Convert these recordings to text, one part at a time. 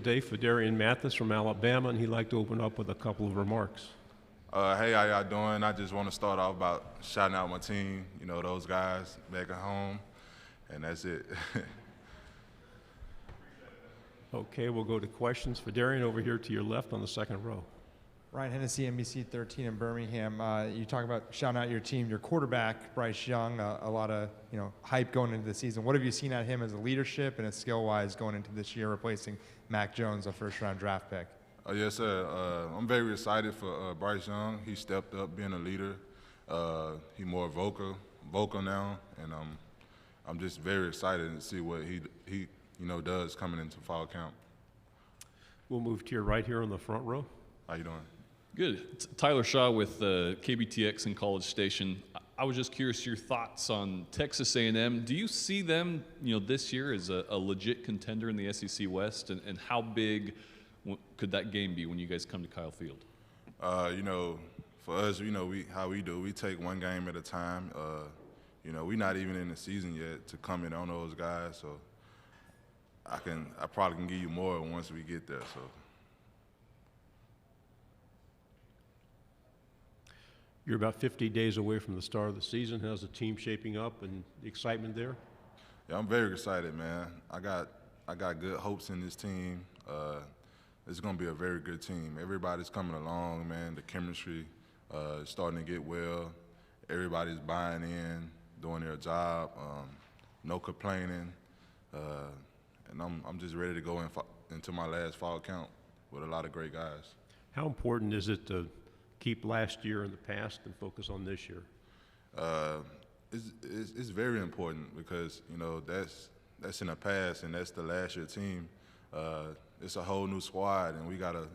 today, Phidarian Mathis from Alabama, and he'd like to open up with a couple of remarks. Hey, how y'all doing? I just want to start off about shouting out my team, you know, those guys back at home, and that's it. Okay, we'll go to questions. Phidarian, over here to your left on the second row. Ryan Hennessy, NBC 13 in Birmingham. You talk about shouting out your team, your quarterback, Bryce Young, a lot of hype going into the season. What have you seen out of him as a leadership and as skill-wise going into this year, replacing Mac Jones, a first-round draft pick? Yes, sir. I'm very excited for Bryce Young. He stepped up being a leader. He's more vocal now, and I'm just very excited to see what he does coming into fall camp. We'll move to your right here on the front row. How you doing? Good. It's Tyler Shaw with KBTX in College Station. I was just curious your thoughts on Texas A&M. Do you see them, this year as a legit contender in the SEC West, and how big could that game be when you guys come to Kyle Field? For us, we take one game at a time. We're not even in the season yet to come in on those guys, so I probably can give you more once we get there. So. You're about 50 days away from the start of the season. How's the team shaping up and the excitement there? Yeah, I'm very excited, man. I got good hopes in this team. It's going to be a very good team. Everybody's coming along, man. The chemistry is starting to get well. Everybody's buying in, doing their job, no complaining. And I'm just ready to go into my last fall camp with a lot of great guys. How important is it to keep last year in the past and focus on this year? It's very important because that's in the past and that's the last year team. It's a whole new squad and we gotta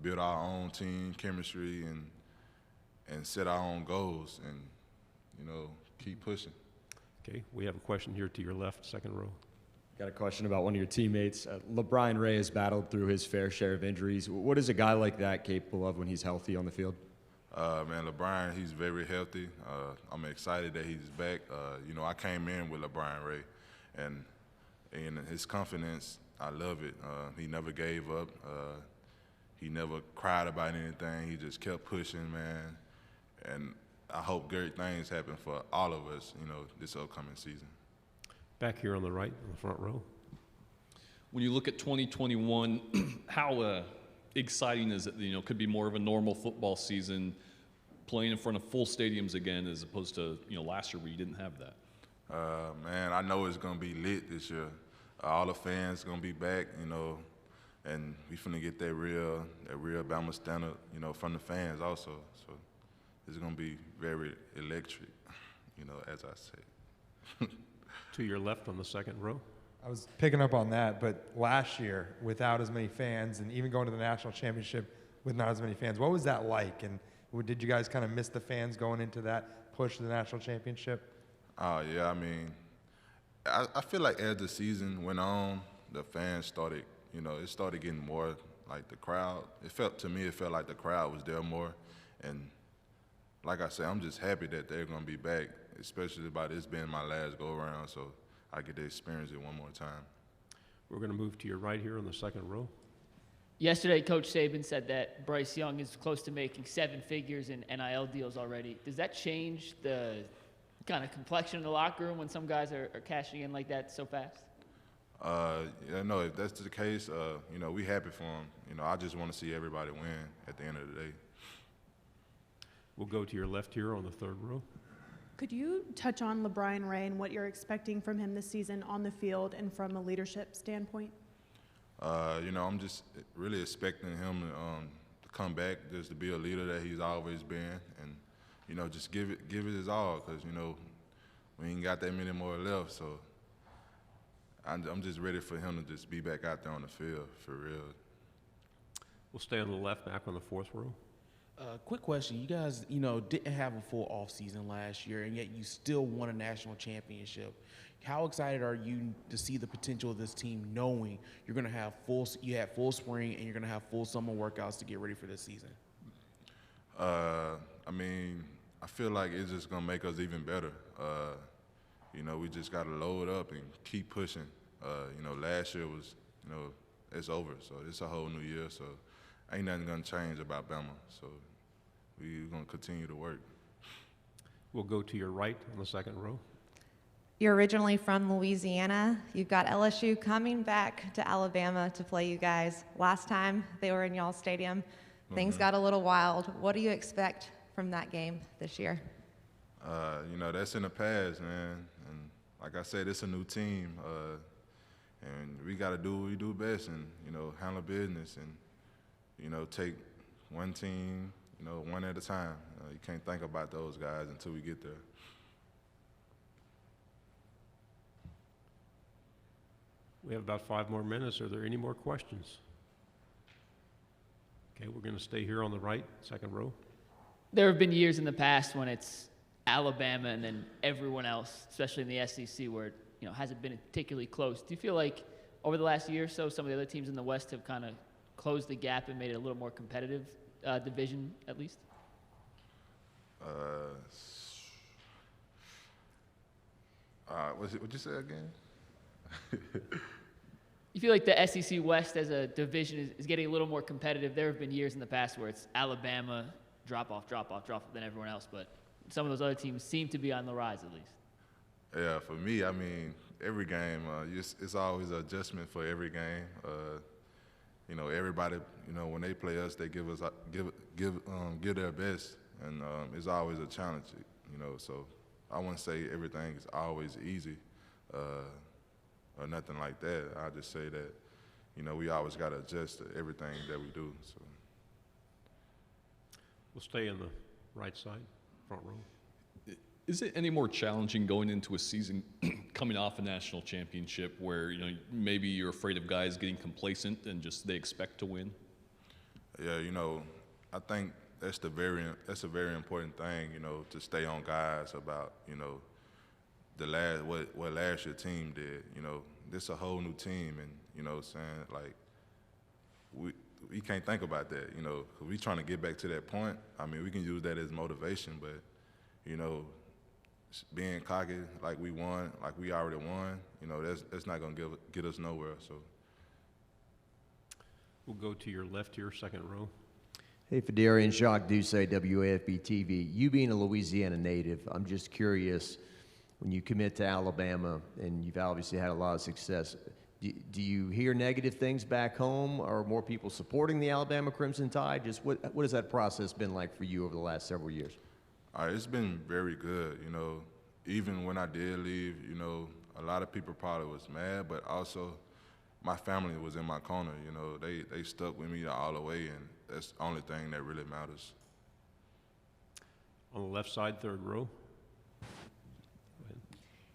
build our own team chemistry and set our own goals and keep pushing. Okay, we have a question here to your left, second row. Got a question about one of your teammates. LeBron Ray has battled through his fair share of injuries. What is a guy like that capable of when he's healthy on the field? Man, LeBron, he's very healthy. I'm excited that he's back. I came in with LeBron Ray, and his confidence, I love it. He never gave up. He never cried about anything. He just kept pushing, man. And I hope great things happen for all of us, this upcoming season. Back here on the right, in the front row. When you look at 2021, how exciting is it? Could be more of a normal football season, playing in front of full stadiums again, as opposed to last year where you didn't have that. Man, I know it's gonna be lit this year. All the fans gonna be back, and we finna get that real Bama standard, from the fans also. So it's gonna be very electric, as I say. To your left on the second row. I was picking up on that, but last year, without as many fans, and even going to the national championship with not as many fans, what was that like? And did you guys kind of miss the fans going into that push to the national championship? Yeah, I mean, I feel like as the season went on, the fans started, it started getting more like the crowd. It felt like the crowd was there more. And like I said, I'm just happy that they're going to be back, especially by this being my last go-around, so I get to experience it one more time. We're going to move to your right here on the second row. Yesterday, Coach Saban said that Bryce Young is close to making 7 figures in NIL deals already. Does that change the kind of complexion in the locker room when some guys are cashing in like that so fast? Yeah, no, if that's the case, we happy for him. I just want to see everybody win at the end of the day. We'll go to your left here on the third row. Could you touch on LeBron Ray and what you're expecting from him this season on the field and from a leadership standpoint? I'm just really expecting him to come back, just to be a leader that he's always been, and just give it his all, because we ain't got that many more left. So I'm just ready for him to just be back out there on the field for real. We'll stay on the left, back on the fourth row. Quick question. You guys, didn't have a full off season last year, and yet you still won a national championship. How excited are you to see the potential of this team, knowing you're going to have you had full spring and you're going to have full summer workouts to get ready for this season? I mean, I feel like it's just going to make us even better. We just got to load up and keep pushing. Last year was, it's over. So it's a whole new year. So ain't nothing gonna change about Bama. So we're gonna continue to work. We'll go to your right on the second row. You're originally from Louisiana. You've got LSU coming back to Alabama to play you guys. Last time they were in y'all stadium, things got a little wild. What do you expect from that game this year? You know, that's in the past, man. And like I said, it's a new team. And we got to do what we do best and, you know, handle business and, you know, take one team, you know, one at a time. You can't think about those guys until we get there. We have about 5 more minutes. Are there any more questions? Okay, we're going to stay here on the right, second row. There have been years in the past when it's Alabama and then everyone else, especially in the SEC, where it, you know, hasn't been particularly close. Do you feel like over the last year or so, some of the other teams in the West have kind of closed the gap and made it a little more competitive division, at least? What'd you say again? You feel like the SEC West as a division is getting a little more competitive. There have been years in the past where it's Alabama, drop off than everyone else, but some of those other teams seem to be on the rise at least. Yeah, for me, I mean, every game, it's always an adjustment for every game. You know, everybody, you know, when they play us, they give their best, and it's always a challenge. You know, so I wouldn't say everything is always easy. Or nothing like that. I just say that, you know, we always got to adjust to everything that we do. So. We'll stay on the right side, front row. Is it any more challenging going into a season coming off a national championship where, you know, maybe you're afraid of guys getting complacent and just they expect to win? Yeah, you know, I think that's a very important thing, you know, to stay on guys about, you know, what last year's team did. You know, this is a whole new team, and, you know what I'm saying, like, we can't think about that, you know, 'cause we trying to get back to that point. I mean, we can use that as motivation, but, you know, being cocky like we won, like we already won, you know, that's not gonna get us nowhere. So We'll go to your left here, second row. Hey, Phidarian, Jacques Doucet, WAFB TV. You being a Louisiana native, I'm just curious, when you commit to Alabama, and you've obviously had a lot of success, do you hear negative things back home? Or more people supporting the Alabama Crimson Tide? Just what has that process been like for you over the last several years? it's been very good, you know. Even when I did leave, you know, a lot of people probably was mad, but also my family was in my corner, you know. They stuck with me all the way, and that's the only thing that really matters. On the left side, third row.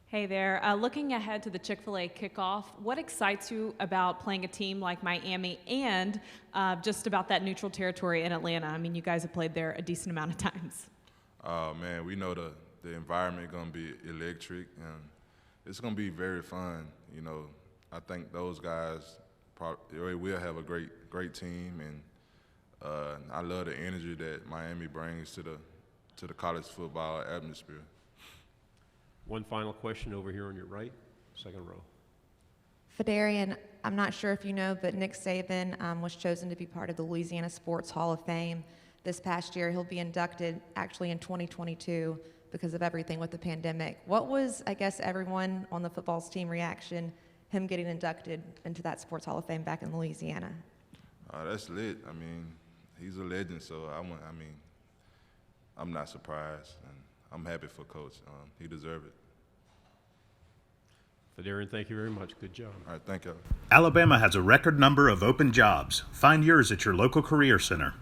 Hey there. Looking ahead to the Chick-fil-A kickoff, what excites you about playing a team like Miami and just about that neutral territory in Atlanta? I mean, you guys have played there a decent amount of times. Man, we know the environment going to be electric, and it's going to be very fun. You know, I think those guys probably will have a great team, and I love the energy that Miami brings to the college football atmosphere. One final question over here on your right, second row. Phidarian, I'm not sure if you know, but Nick Saban was chosen to be part of the Louisiana Sports Hall of Fame this past year. He'll be inducted actually in 2022 because of everything with the pandemic. What was, I guess, everyone on the football's team reaction, him getting inducted into that Sports Hall of Fame back in Louisiana? That's lit. I mean, he's a legend, so I'm not surprised, and I'm happy for Coach. He deserved it. Phidarian, thank you very much. Good job. All right, thank you. Alabama has a record number of open jobs. Find yours at your local career center.